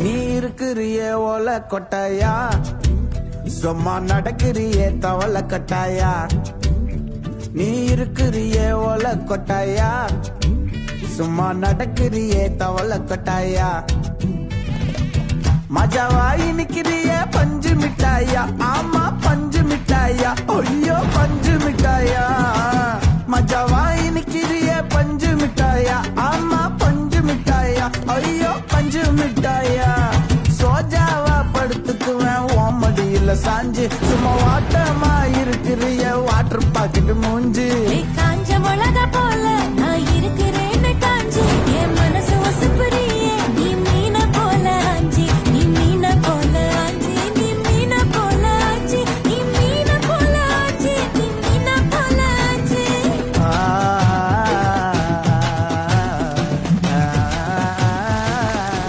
நீ இருக்கிறியே ஓல கொட்டாயா, சும்மா நடக்கிறியே தவள கட்டாயா. நீ இருக்கிறியே ஓல கொட்டாயா, சும்மா நடக்கிறியே தவள கட்டாயா. மஜாவாய் நிக்கிறியே பஞ்சு மிட்டாயா, ஆமா பஞ்சு மிட்டாயா, ஐயோ பஞ்சு மிட்டாயா. மஜாவாய் நிக்கிறியே பஞ்சு மிட்டாயா, ஆமா பஞ்சு மிட்டாயா, ஐயோ பஞ்சு மிட்டாயா. சோஜாவா படுத்துக்குவேன் ஓமடியில சாஞ்சு, சும்மா வாட்டமா இருக்கிறிய வாட்டர் பாக்கெட் மூஞ்சி.